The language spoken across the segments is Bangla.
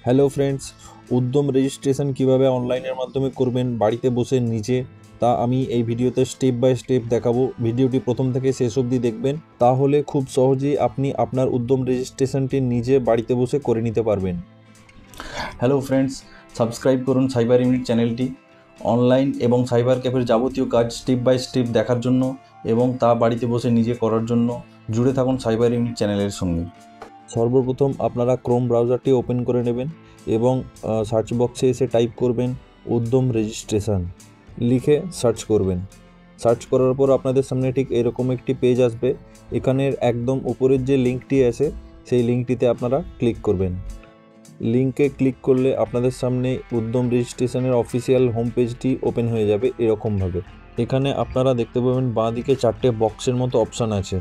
হ্যালো ফ্রেন্ডস, উদ্যম রেজিস্ট্রেশন কিভাবে অনলাইনের মাধ্যমে করবেন বাড়িতে বসে নিজে, তা আমি এই ভিডিওতে স্টেপ বাই স্টেপ দেখাবো। ভিডিওটি প্রথম থেকে শেষ অবধি দেখবেন, তাহলে খুব সহজেই আপনি আপনার উদ্যম রেজিস্ট্রেশনটি নিজে বাড়িতে বসে করে নিতে পারবেন। হ্যালো ফ্রেন্ডস, সাবস্ক্রাইব করুন সাইবার ইউনিট চ্যানেলটি। অনলাইন এবং সাইবার ক্যাফের যাবতীয় কাজ স্টেপ বাই স্টেপ দেখার জন্য এবং তা বাড়িতে বসে নিজে করার জন্য জুড়ে থাকুন সাইবার ইউনিট চ্যানেলের সঙ্গে। সর্বপ্রথম আপনারা ক্রোম ব্রাউজারটি ওপেন করে নেবেন এবং সার্চ বক্সে এসে টাইপ করবেন উদ্যম রেজিস্ট্রেশন, লিখে সার্চ করবেন। সার্চ করার পর আপনাদের সামনে ঠিক এরকম একটি পেজ আসবে। এখানের একদম উপরের যে লিঙ্কটি আছে সেই লিঙ্কটিতে আপনারা ক্লিক করবেন। লিঙ্কে ক্লিক করলে আপনাদের সামনে উদ্যম রেজিস্ট্রেশনের অফিসিয়াল হোম পেজটি ওপেন হয়ে যাবে এরকমভাবে। এখানে আপনারা দেখতে পাবেন বাঁদিকে 4টে বক্সের মতো অপশান আছে।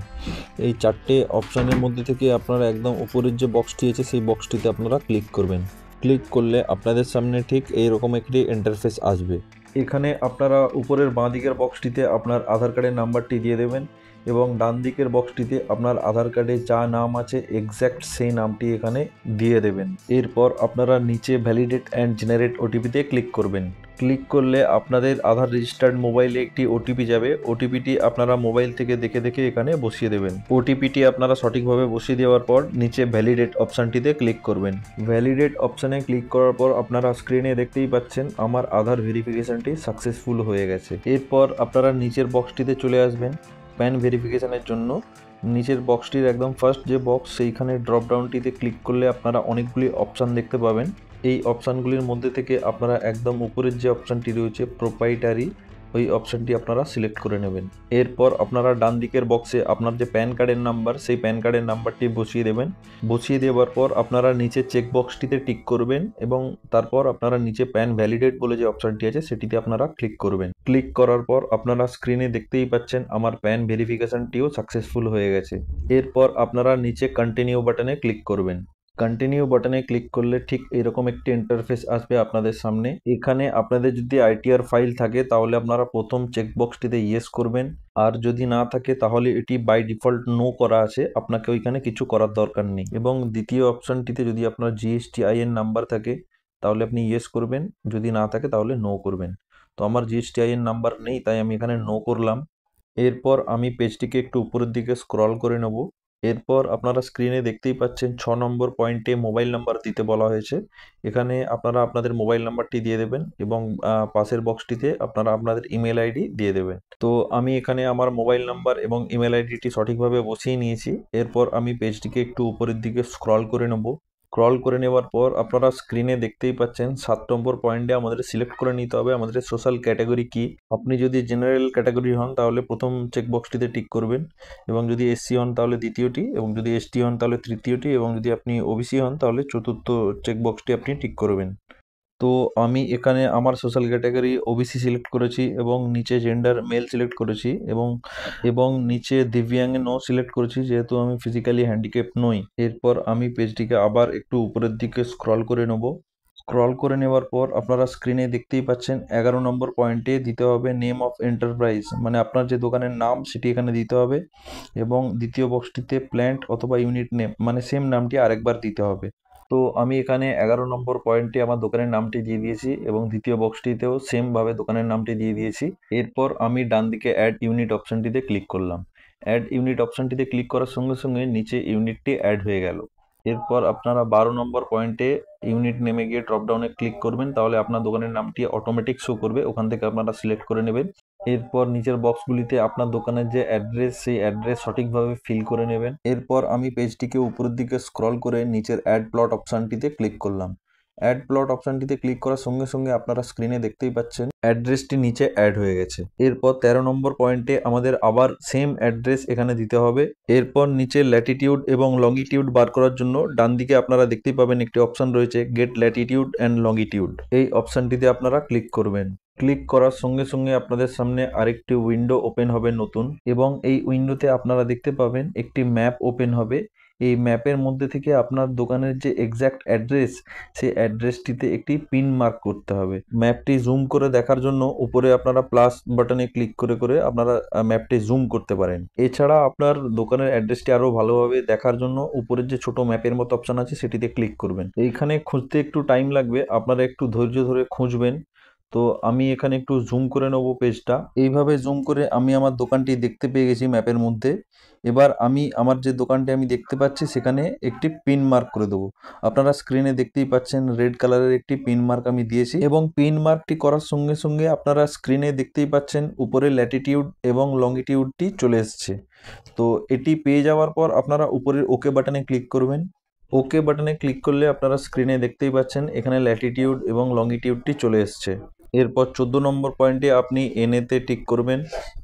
এই 4টে অপশানের মধ্যে থেকে আপনারা একদম উপরের যে বক্সটি আছে সেই বক্সটিতে আপনারা ক্লিক করবেন। ক্লিক করলে আপনাদের সামনে ঠিক এইরকম একটি ইন্টারফেস আসবে। এখানে আপনারা উপরের বাঁদিকের বক্সটিতে আপনার আধার কার্ডের নাম্বারটি দিয়ে দেবেন এবং ডান দিকের বক্সটিতে আপনার আধার কার্ডে যা নাম আছে এক্স্যাক্ট সেই নামটি এখানে দিয়ে দেবেন। এরপর আপনারা নিচে ভ্যালিডেট অ্যান্ড জেনারেট ওটিপিতে ক্লিক করবেন। ক্লিক করলে আপনাদের আধার রেজিস্টার্ড মোবাইলে একটি ওটিপি যাবে। ওটিপিটি আপনারা মোবাইল থেকে দেখে দেখে এখানে বসিয়ে দেবেন। ওটিপিটি আপনারা সঠিকভাবে বসিয়ে দেওয়ার পর নিচে ভ্যালিডেট অপশানটিতে ক্লিক করবেন। ভ্যালিডেট অপশানে ক্লিক করার পর আপনারা স্ক্রিনে দেখতেই পাচ্ছেন আমার আধার ভেরিফিকেশনটি সাকসেসফুল হয়ে গেছে। এরপর আপনারা নিচের বক্সটিতে চলে আসবেন প্যান ভেরিফিকেশনের জন্য। নিচের বক্সটির একদম ফার্স্ট যে বক্স সেইখানে ড্রপ ডাউনটিতে ক্লিক করলে আপনারা অনেকগুলি অপশান দেখতে পাবেন। এই অপশানগুলির মধ্যে থেকে আপনারা একদম উপরের যে অপশানটি রয়েছে প্রোপ্রাইটারি, ওই অপশানটি আপনারা সিলেক্ট করে নেবেন। এরপর আপনারা ডান দিকের বক্সে আপনার যে প্যান কার্ডের নাম্বার সেই প্যান কার্ডের নাম্বারটি বসিয়ে দেবেন। বসিয়ে দেওয়ার পর আপনারা নিচে চেক বক্সটিতে টিক করবেন এবং তারপর আপনারা নিচে প্যান ভ্যালিডেট বলে যে অপশানটি আছে সেটিতে আপনারা ক্লিক করবেন। ক্লিক করার পর আপনারা স্ক্রিনে দেখতেই পাচ্ছেন আমার প্যান ভেরিফিকেশনটিও সাকসেসফুল হয়ে গেছে। এরপর আপনারা নিচে কন্টিনিউ বাটনে ক্লিক করবেন। কন্টিনিউ বাটনে ক্লিক করলে ঠিক এরকম একটি ইন্টারফেস আসবে আপনাদের সামনে। এখানে আপনাদের যদি আইটিআর ফাইল থাকে তাহলে আপনারা প্রথম চেকবক্সটিতে ইয়েস করবেন, আর যদি না থাকে তাহলে এটি বাই ডিফল্ট নো করা আছে, আপনাকে ওইখানে কিছু করার দরকার নেই। এবং দ্বিতীয় অপশানটিতে যদি আপনার জিএসটিআইএন নাম্বার থাকে তাহলে আপনি ইয়েস করবেন, যদি না থাকে তাহলে নো করবেন। তো আমার জিএসটিআইএন নাম্বার নেই তাই আমি এখানে নো করলাম। এরপর আমি পেজটিকে একটু উপরের দিকে স্ক্রল করে নেব। এরপর আপনারা স্ক্রিনে দেখতেই পাচ্ছেন 6 নম্বর পয়েন্টে মোবাইল নাম্বার দিতে বলা হয়েছে। এখানে আপনারা আপনাদের মোবাইল নাম্বারটি দিয়ে দেবেন এবং পাশের বক্সটিতে আপনারা আপনাদের ইমেল আইডি দিয়ে দেবেন। তো আমি এখানে আমার মোবাইল নাম্বার এবং ইমেল আইডিটি সঠিকভাবে বসিয়ে নিয়েছি। এরপর আমি পেজটিকে একটু উপরের দিকে স্ক্রল করে নেব। স্ক্রল করে নেওয়ার পর আপনারা স্ক্রিনে দেখতেই পাচ্ছেন 7 নম্বর পয়েন্টে আমাদের সিলেক্ট করে নিতে হবে আমাদের সোশ্যাল ক্যাটাগরি কি। আপনি যদি জেনারেল ক্যাটাগরি হন তাহলে প্রথম চেকবক্সটিতে টিক করবেন, এবং যদি এসসি হন তাহলে দ্বিতীয়টি, এবং যদি এসটি হন তাহলে তৃতীয়টি, এবং যদি আপনি ওবিসি হন তাহলে চতুর্থ চেকবক্সটি আপনি টিক করবেন। তো আমি এখানে আমার সোশ্যাল ক্যাটাগরি ওবিসি সিলেক্ট করেছি এবং নিচে জেন্ডার মেল সিলেক্ট করেছি এবং নিচে দিব্যাঙ্গে নো সিলেক্ট করেছি যেহেতু আমি ফিজিক্যালি হ্যান্ডিক্যাপ নই। এরপর আমি পেজটিকে আবার একটু উপরের দিকে স্ক্রল করে নেব। স্ক্রল করে নেওয়ার পর আপনারা স্ক্রিনে দেখতেই পাচ্ছেন 11 নম্বর পয়েন্টে দিতে হবে নেম অফ এন্টারপ্রাইজ, মানে আপনার যে দোকানের নাম সেটি এখানে দিতে হবে, এবং দ্বিতীয় বক্সটিতে প্ল্যান্ট অথবা ইউনিট নেম মানে সেম নামটি আরেকবার দিতে হবে। তো আমি এখানে 11 নম্বর পয়েন্টে আমার দোকানের নামটি দিয়ে দিয়েছি এবং দ্বিতীয় বক্সটিতেও সেমভাবে দোকানের নামটি দিয়ে দিয়েছি। এরপর আমি ডান দিকে অ্যাড ইউনিট অপশানটিতে ক্লিক করলাম। অ্যাড ইউনিট অপশানটিতে ক্লিক করার সঙ্গে সঙ্গে নিচে ইউনিটটি অ্যাড হয়ে গেল। এরপর আপনারা 12 নম্বর পয়েন্টে ইউনিট নেমে গিয়ে ড্রপডাউনে ক্লিক করবেন, তাহলে আপনার দোকানের নামটি অটোমেটিক শো করবে, ওখান থেকে আপনারা সিলেক্ট করে নেবেন। এরপর নিচের বক্সগুলিতে আপনার দোকানের যে অ্যাড্রেস সেই অ্যাড্রেস সঠিকভাবে ফিল করে নেবেন। এরপর আমি পেজটিকে উপরের দিকে স্ক্রল করে নিচের অ্যাড প্লট অপশানটিতে ক্লিক করলাম। অ্যাড প্লট অপশানটিতে ক্লিক করার সঙ্গে সঙ্গে আপনারা স্ক্রিনে দেখতেই পাচ্ছেন অ্যাড্রেসটি নিচে অ্যাড হয়ে গেছে। এরপর 13 নম্বর পয়েন্টে আমাদের আবার সেম অ্যাড্রেস এখানে দিতে হবে। এরপর নিচে ল্যাটিটিউড এবং লঙ্গিটিউড বার করার জন্য ডান দিকে আপনারা দেখতেই পাবেন একটি অপশান রয়েছে গেট ল্যাটিটিউড অ্যান্ড লঙ্গিটিউড, এই অপশানটিতে আপনারা ক্লিক করবেন। ক্লিক করার সঙ্গে সঙ্গে আপনাদের সামনে আরেকটি উইন্ডো ওপেন হবে নতুন, এবং এই উইন্ডোতে আপনারা দেখতে পাবেন একটি ম্যাপ ওপেন হবে। এই ম্যাপের মধ্যে থেকে আপনার দোকানের যে এক্স্যাক্ট অ্যাড্রেস, সেই অ্যাড্রেসটিতে একটি পিন মার্ক করতে হবে। ম্যাপটি জুম করে দেখার জন্য উপরে আপনারা প্লাস বাটনে ক্লিক করে করে আপনারা ম্যাপটি জুম করতে পারেন। এছাড়া আপনার দোকানের অ্যাড্রেসটি আরও ভালোভাবে দেখার জন্য উপরের যে ছোট ম্যাপের মতো অপশন আছে সেটিতে ক্লিক করবেন। এইখানে খুঁজতে একটু টাইম লাগবে, আপনারা একটু ধৈর্য ধরে খুঁজবেন। তো আমি এখানে একটু জুম করে নেব পেজটা। এইভাবে জুম করে আমি আমার দোকানটি দেখতে পেয়ে গেছি ম্যাপের মধ্যে। এবার আমি আমার যে দোকানটি আমি দেখতে পাচ্ছি সেখানে একটি পিন মার্ক করে দেবো। আপনারা স্ক্রিনে দেখতেই পাচ্ছেন রেড কালারের একটি পিন মার্ক আমি দিয়েছি, এবং পিন মার্কটি করার সঙ্গে সঙ্গে আপনারা স্ক্রিনে দেখতেই পাচ্ছেন উপরে ল্যাটিটিউড এবং লংগিটিউডটি চলে এসছে। তো এটি পেয়ে যাওয়ার পর আপনারা উপরের ওকে বাটনে ক্লিক করবেন। ওকে বাটনে ক্লিক করলে আপনারা স্ক্রিনে দেখতেই পাচ্ছেন এখানে ল্যাটিটিউড এবং লংগিটিউডটি চলে এসছে। এরপর 14 নম্বর পয়েন্টে আপনি এনএতে টিক করবেন,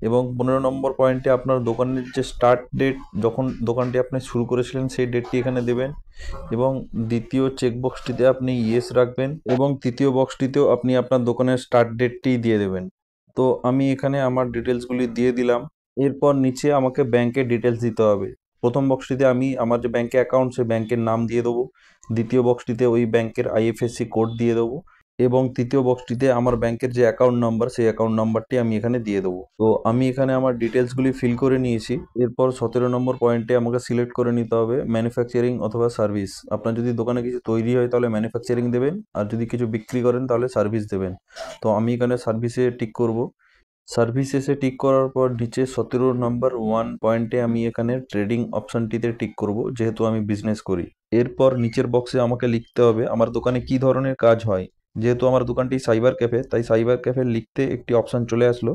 এবং 15 নম্বর পয়েন্টে আপনার দোকানের যে স্টার্ট ডেট, যখন দোকানটি আপনি শুরু করেছিলেন সেই ডেটটি এখানে দেবেন, এবং দ্বিতীয় চেকবক্সটিতে আপনি ইয়েস রাখবেন, এবং তৃতীয় বক্সটিতেও আপনি আপনার দোকানের স্টার্ট ডেটটি দিয়ে দেবেন। তো আমি এখানে আমার ডিটেলসগুলি দিয়ে দিলাম। এরপর নিচে আমাকে ব্যাংকের ডিটেলস দিতে হবে। প্রথম বক্সটিতে আমি আমার যে ব্যাংকে অ্যাকাউন্ট, সেই ব্যাংকের নাম দিয়ে দেবো। দ্বিতীয় বক্সটিতে ওই ব্যাংকের আইএফএসসি কোড দিয়ে দেবো, এবং তৃতীয় বক্সটিতে আমার ব্যাংকের যে অ্যাকাউন্ট নাম্বার, সেই অ্যাকাউন্ট নাম্বারটি আমি এখানে দিয়ে দেবো। তো আমি এখানে আমার ডিটেলসগুলি ফিল করে নিয়েছি। এরপর 17 নম্বর পয়েন্টে আমাকে সিলেক্ট করে নিতে হবে ম্যানুফ্যাকচারিং অথবা সার্ভিস। আপনার যদি দোকানে কিছু তৈরি হয় তাহলে ম্যানুফ্যাকচারিং দেবেন, আর যদি কিছু বিক্রি করেন তাহলে সার্ভিস দেবেন। তো আমি এখানে সার্ভিসে টিক করব। সার্ভিসেসে টিক করার পর নিচে 17 নম্বর 1 পয়েন্টে আমি এখানে ট্রেডিং অপশানটিতে টিক করব, যেহেতু আমি বিজনেস করি। এরপর নিচের বক্সে আমাকে লিখতে হবে আমার দোকানে কি ধরনের কাজ হয়। যেহেতু আমার দোকানটি সাইবার ক্যাফে, তাই সাইবার ক্যাফে লিখতে একটি অপশান চলে আসলো।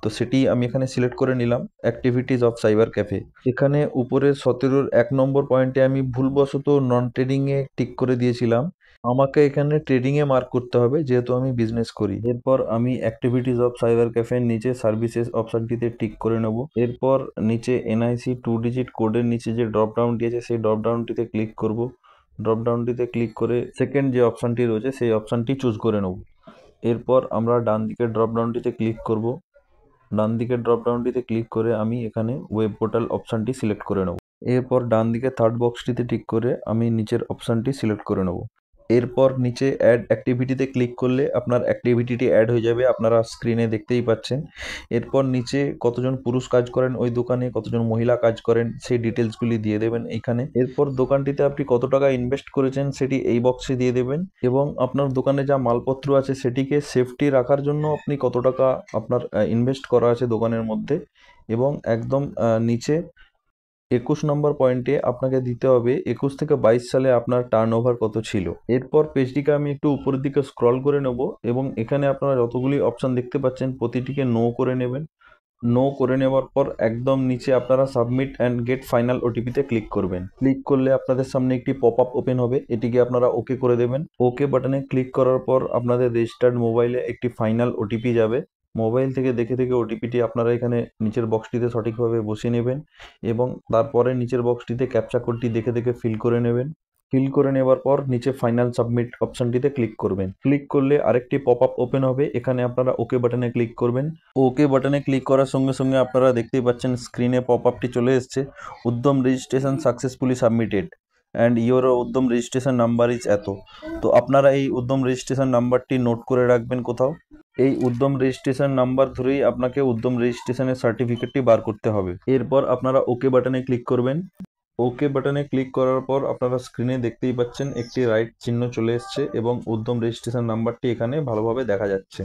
তো সেটি আমি এখানে সিলেক্ট করে নিলাম, অ্যাক্টিভিটিস অফ সাইবার ক্যাফে। এখানে উপরে 17-র 1 নম্বর পয়েন্টে আমি ভুলবশত নন ট্রেডিংয়ে টিক করে দিয়েছিলাম। আমাকে এখানে ট্রেডিংয়ে মার্ক করতে হবে, যেহেতু আমি বিজনেস করি। এরপর আমি অ্যাক্টিভিটিস অফ সাইবার ক্যাফের নিচে সার্ভিসেস অপশানটিতে টিক করে নেব। এরপর নিচে এনআইসি 2 ডিজিট কোডের নিচে যে ড্রপ ডাউনটি আছে সেই ড্রপ ডাউনটিতে ক্লিক করব। ড্রপ ডাউনটিতে ক্লিক করে সেকেন্ড যে অপশানটি রয়েছে সেই অপশানটি চুজ করে নেব। এরপর আমরা ডান দিকের ড্রপ ডাউনটিতে ক্লিক করব। ডান দিকের ড্রপ ডাউনটিতে ক্লিক করে আমি এখানে ওয়েব পোর্টাল অপশানটি সিলেক্ট করে নেব। এরপর ডান দিকে থার্ড বক্সটিতে টিক করে আমি নিচের অপশানটি সিলেক্ট করে নেব। এরপর নিচে অ্যাড অ্যাক্টিভিটিতে ক্লিক করলে আপনার অ্যাক্টিভিটিটি অ্যাড হয়ে যাবে, আপনারা স্ক্রিনে দেখতেই পাচ্ছেন। এরপর নিচে কতজন পুরুষ কাজ করেন ওই দোকানে, কতজন মহিলা কাজ করেন সেই ডিটেলসগুলি দিয়ে দেবেন এইখানে। এরপর দোকানটিতে আপনি কত টাকা ইনভেস্ট করেছেন সেটি এই বক্সে দিয়ে দেবেন, এবং আপনার দোকানে যা মালপত্র আছে সেটিকে সেফটি রাখার জন্য আপনি কত টাকা আপনার ইনভেস্ট করা আছে দোকানের মধ্যে। এবং একদম নিচে 21 নম্বর পয়েন্টে আপনাকে দিতে হবে 21 থেকে 22 সালে আপনার টার্নওভার কত ছিল। এরপর পেজটিকে আমি একটু উপরের দিকে স্ক্রল করে নেব, এবং এখানে আপনারা যতগুলি অপশান দেখতে পাচ্ছেন প্রতিটিকে নো করে নেবেন। নো করে নেওয়ার পর একদম নিচে আপনারা সাবমিট অ্যান্ড গেট ফাইনাল ওটিপিতে ক্লিক করবেন। ক্লিক করলে আপনাদের সামনে একটি পপ আপ ওপেন হবে, এটিকে আপনারা ওকে করে দেবেন। ওকে বাটনে ক্লিক করার পর আপনাদের রেজিস্টার্ড মোবাইলে একটি ফাইনাল ওটিপি যাবে। মোবাইল থেকে দেখে দেখে ওটিপিটি আপনারা এখানে নিচের বক্সটিতে সঠিকভাবে বসিয়ে নেবেন, এবং তারপরে নিচের বক্সটিতে ক্যাপচা কোডটি দেখে দেখে ফিল করে নেবেন। ফিল করে নেওয়ার পর নিচে ফাইনাল সাবমিট অপশানটিতে ক্লিক করবেন। ক্লিক করলে আরেকটি পপ আপ ওপেন হবে, এখানে আপনারা ওকে বাটনে ক্লিক করবেন। ওকে বাটনে ক্লিক করার সঙ্গে সঙ্গে আপনারা দেখতেই পাচ্ছেন স্ক্রিনে পপ আপটি চলে এসছে, উদ্যম registration successfully submitted and your উদ্যম রেজিস্ট্রেশন নাম্বার ইজ এত। তো আপনারা এই উদ্যম রেজিস্ট্রেশন নাম্বারটি নোট করে রাখবেন কোথাও। এই উদ্যম রেজিস্ট্রেশন নাম্বার ধরেই আপনাকে উদ্যম রেজিস্ট্রেশনের সার্টিফিকেটটি বার করতে হবে। এরপর আপনারা ওকে বাটনে ক্লিক করবেন। ওকে বাটনে ক্লিক করার পর আপনারা স্ক্রিনে দেখতেই পাচ্ছেন একটি রাইট চিহ্ন চলে এসছে, এবং উদ্যম রেজিস্ট্রেশন নাম্বারটি এখানে ভালোভাবে দেখা যাচ্ছে।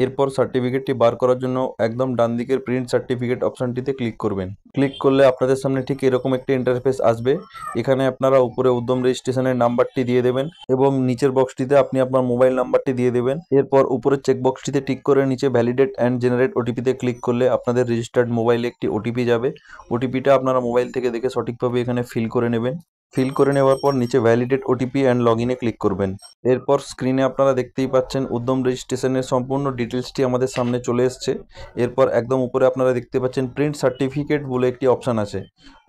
এরপর সার্টিফিকেটটি বার করার জন্য একদম ডান দিকের প্রিন্ট সার্টিফিকেট অপশানটিতে ক্লিক করবেন। ক্লিক করলে আপনাদের সামনে ঠিক এরকম একটি ইন্টারফেস আসবে। এখানে আপনারা উপরে উদ্যম রেজিস্ট্রেশনের নাম্বারটি দিয়ে দেবেন, এবং নিচের বক্সটিতে আপনি আপনার মোবাইল নাম্বারটি দিয়ে দেবেন। এরপর উপরের চেক বক্সটিতে টিক করে নিচে ভ্যালিডেট অ্যান্ড জেনারেট ওটিপিতে ক্লিক করলে আপনাদের রেজিস্টার্ড মোবাইলে একটি ওটিপি যাবে। ওটিপিটা আপনারা মোবাইল থেকে দেখে সঠিকভাবে এখানে ফিল করে নেবেন। ফিল করে নেওয়ার পর নিচে ভ্যালিডেট ওটিপি অ্যান্ড লগ ইনে ক্লিক করবেন। এরপর স্ক্রিনে আপনারা দেখতেই পাচ্ছেন উদ্যম রেজিস্ট্রেশনের সম্পূর্ণ ডিটেলসটি আমাদের সামনে চলে এসছে। এরপর একদম উপরে আপনারা দেখতে পাচ্ছেন প্রিন্ট সার্টিফিকেট বলে একটি অপশান আছে,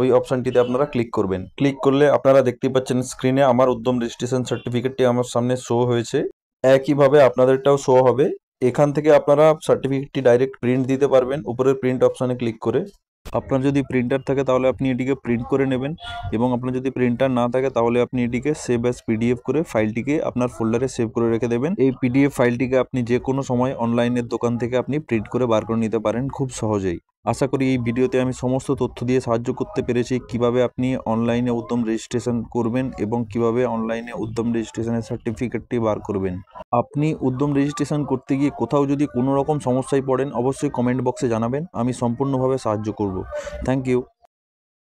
ওই অপশানটিতে আপনারা ক্লিক করবেন। ক্লিক করলে আপনারা দেখতে পাচ্ছেন স্ক্রিনে আমার উদ্যম রেজিস্ট্রেশন সার্টিফিকেটটি আমার সামনে শো হয়েছে। একইভাবে আপনাদেরটাও শো হবে। এখান থেকে আপনারা সার্টিফিকেটটি ডাইরেক্ট প্রিন্ট দিতে পারবেন উপরের প্রিন্ট অপশানে ক্লিক করে। আপনার যদি প্রিন্টার থাকে তাহলে আপনি এটিকে প্রিন্ট করে নেবেন, এবং আপনার যদি প্রিন্টার না থাকে তাহলে আপনি এটিকে সেভ অ্যাজ পিডিএফ করে ফাইলটিকে আপনার ফোল্ডারে সেভ করে রেখে দেবেন। এই পিডিএফ ফাইলটিকে আপনি যে কোনো সময় অনলাইনের দোকান থেকে আপনি প্রিন্ট করে বার করে নিতে পারেন খুব সহজেই। আশা করি এই ভিডিওতে আমি সমস্ত তথ্য দিয়ে সাহায্য করতে পেরেছি কিভাবে আপনি অনলাইনে উদ্যম রেজিস্ট্রেশন করবেন এবং কিভাবে অনলাইনে উদ্যম রেজিস্ট্রেশনের সার্টিফিকেটটি বার করবেন। আপনি উদ্যম রেজিস্ট্রেশন করতে গিয়ে কোথাও যদি কোনো রকম সমস্যায় পড়েন অবশ্যই কমেন্ট বক্সে জানাবেন, আমি সম্পূর্ণভাবে সাহায্য করব। Thank you.